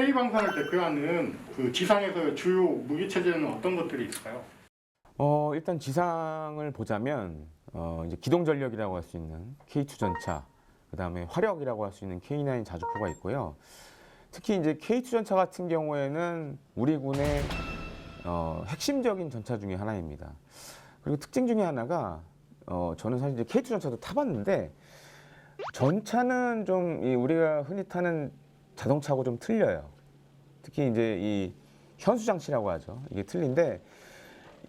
K방산을 대표하는 그 지상에서 주요 무기 체제는 어떤 것들이 있을까요? 일단 지상을 보자면 이제 기동전력이라고 할 수 있는 K2 전차, 그 다음에 화력이라고 할 수 있는 K9 자주포가 있고요. 특히 이제 K2 전차 같은 경우에는 우리 군의 핵심적인 전차 중에 하나입니다. 그리고 특징 중에 하나가 저는 사실 이제 K2 전차도 타봤는데 전차는 좀 우리가 흔히 타는 자동차하고 좀 틀려요. 특히 이제 이 현수 장치라고 하죠. 이게 틀린데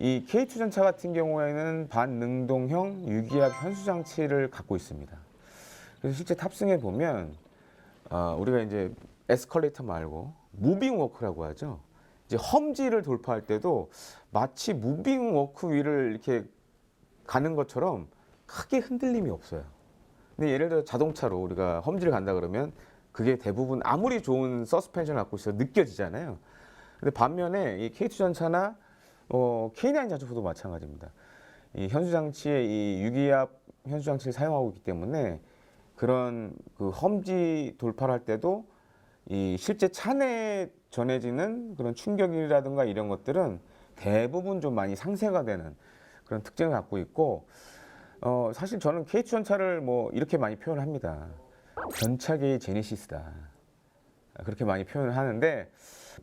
이 K2 전차 같은 경우에는 반능동형 유기압 현수 장치를 갖고 있습니다. 그래서 실제 탑승해 보면 우리가 이제 에스컬레이터 말고 무빙 워크라고 하죠. 이제 험지를 돌파할 때도 마치 무빙 워크 위를 이렇게 가는 것처럼 크게 흔들림이 없어요. 근데 예를 들어 자동차로 우리가 험지를 간다 그러면 그게 대부분 아무리 좋은 서스펜션을 갖고 있어도 느껴지잖아요. 근데 반면에 이 K2 전차나 K9 자주포도 마찬가지입니다. 이 현수 장치에 이 유기압 현수 장치를 사용하고 있기 때문에 그런 그 험지 돌파를 할 때도 이 실제 차 내에 전해지는 그런 충격이라든가 이런 것들은 대부분 좀 많이 상쇄가 되는 그런 특징을 갖고 있고 사실 저는 K2 전차를 뭐 이렇게 많이 표현을 합니다. 전차계의 제네시스다. 그렇게 많이 표현을 하는데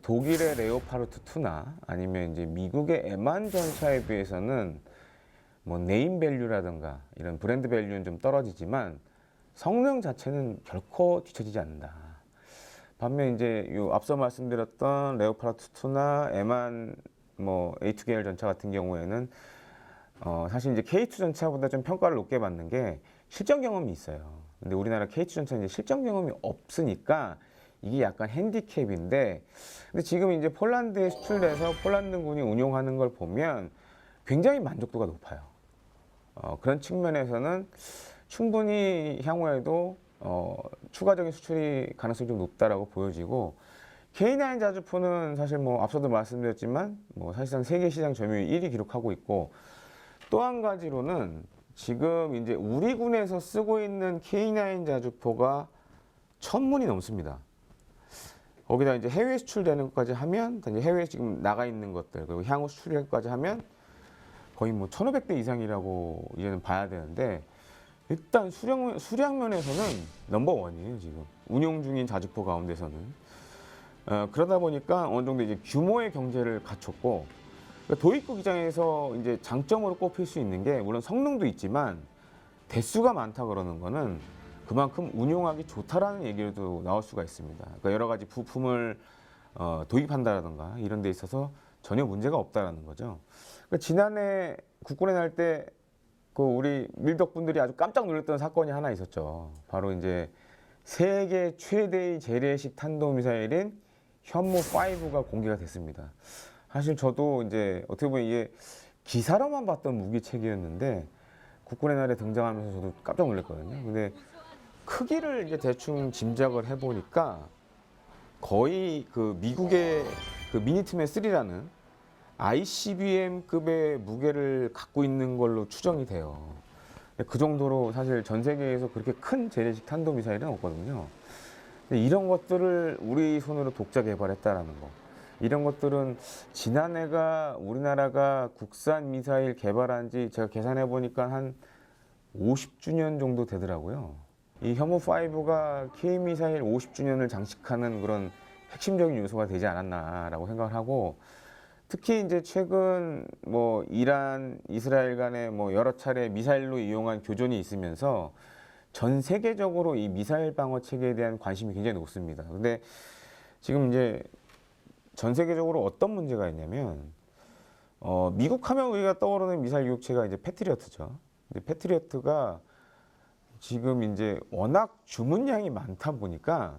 독일의 레오파르트 2나 아니면 이제 미국의 M1 전차에 비해서는 뭐 네임 밸류라든가 이런 브랜드 밸류는 좀 떨어지지만 성능 자체는 결코 뒤처지지 않는다. 반면 이제 요 앞서 말씀드렸던 레오파르트 2나 M1 뭐 A2 계열 전차 같은 경우에는 사실 이제 K2 전차보다 좀 평가를 높게 받는 게 실전 경험이 있어요. 근데 우리나라 K2 전차는 이제 실전 경험이 없으니까 이게 약간 핸디캡인데, 근데 지금 이제 폴란드에 수출돼서 폴란드군이 운용하는 걸 보면 굉장히 만족도가 높아요. 그런 측면에서는 충분히 향후에도 추가적인 수출이 가능성이 좀 높다라고 보여지고, K9 자주포는 사실 뭐 앞서도 말씀드렸지만 뭐 사실상 세계 시장 점유율 1위 기록하고 있고, 또 한 가지로는 지금 이제 우리 군에서 쓰고 있는 K9 자주포가 1000문이 넘습니다. 거기다 이제 해외 수출되는 것까지 하면, 이제 해외에 지금 나가 있는 것들, 그리고 향후 수출까지 하면 거의 뭐 1500대 이상이라고 이제는 봐야 되는데, 일단 수량면에서는 넘버원이에요, 지금. 운용 중인 자주포 가운데서는. 그러다 보니까 어느 정도 이제 규모의 경제를 갖췄고, 그러니까 도입국 입장에서 이제 장점으로 꼽힐 수 있는 게 물론 성능도 있지만 대수가 많다 그러는 거는 그만큼 운용하기 좋다라는 얘기도 나올 수가 있습니다. 그러니까 여러 가지 부품을 도입한다라든가 이런 데 있어서 전혀 문제가 없다라는 거죠. 그러니까 지난해 국군에 날 때 그 우리 밀덕분들이 아주 깜짝 놀랐던 사건이 하나 있었죠. 바로 이제 세계 최대의 재래식 탄도미사일인 현무5가 공개가 됐습니다. 사실 저도 이제 어떻게 보면 이게 기사로만 봤던 무기체계였는데 국군의 날에 등장하면서 저도 깜짝 놀랐거든요. 근데 크기를 이제 대충 짐작을 해보니까 거의 그 미국의 그 미니트맨 3라는 ICBM급의 무게를 갖고 있는 걸로 추정이 돼요. 그 정도로 사실 전 세계에서 그렇게 큰 재래식 탄도미사일은 없거든요. 근데 이런 것들을 우리 손으로 독자 개발했다라는 거. 이런 것들은 지난해가 우리나라가 국산 미사일 개발한 지 제가 계산해 보니까 한 50주년 정도 되더라고요. 이 현무5가 K미사일 50주년을 장식하는 그런 핵심적인 요소가 되지 않았나라고 생각을 하고, 특히 이제 최근 뭐 이란, 이스라엘 간에 뭐 여러 차례 미사일로 이용한 교전이 있으면서 전 세계적으로 이 미사일 방어 체계에 대한 관심이 굉장히 높습니다. 근데 지금 이제 전 세계적으로 어떤 문제가 있냐면, 미국 하면 우리가 떠오르는 미사일 유격체가 이제 패트리어트죠. 근데 패트리어트가 지금 이제 워낙 주문량이 많다 보니까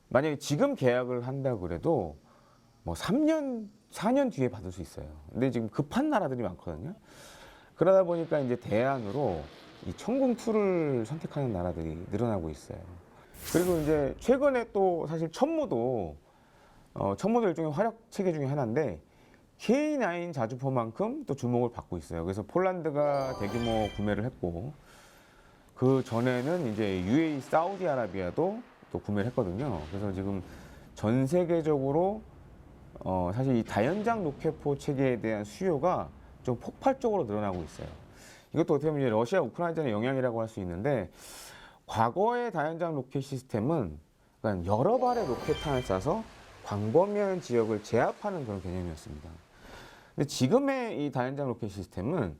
만약에 지금 계약을 한다 그래도 뭐 3년, 4년 뒤에 받을 수 있어요. 근데 지금 급한 나라들이 많거든요. 그러다 보니까 이제 대안으로 이 천궁2를 선택하는 나라들이 늘어나고 있어요. 그리고 이제 최근에 또 사실 천무도 일종의 화력 체계 중에 하나인데 K9 자주포만큼 또 주목을 받고 있어요. 그래서 폴란드가 대규모 구매를 했고, 그 전에는 이제 UAE, 사우디아라비아도 또 구매를 했거든요. 그래서 지금 전 세계적으로 사실 이 다연장 로켓포 체계에 대한 수요가 좀 폭발적으로 늘어나고 있어요. 이것도 어떻게 보면 이제 러시아 우크라이나전의 영향이라고 할 수 있는데, 과거의 다연장 로켓 시스템은 그러니까 여러 발의 로켓탄을 쏴서 광범위한 지역을 제압하는 그런 개념이었습니다. 근데 지금의 이 다연장 로켓 시스템은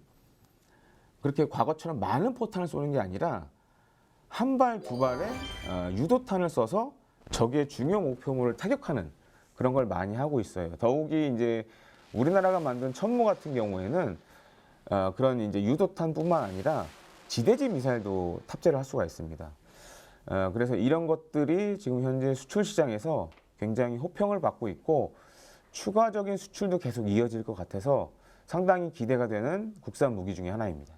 그렇게 과거처럼 많은 포탄을 쏘는 게 아니라 한 발, 두 발의 유도탄을 써서 적의 중요 목표물을 타격하는 그런 걸 많이 하고 있어요. 더욱이 이제 우리나라가 만든 천무 같은 경우에는 그런 이제 유도탄뿐만 아니라 지대지 미사일도 탑재를 할 수가 있습니다. 그래서 이런 것들이 지금 현재 수출 시장에서 굉장히 호평을 받고 있고, 추가적인 수출도 계속 이어질 것 같아서 상당히 기대가 되는 국산 무기 중에 하나입니다.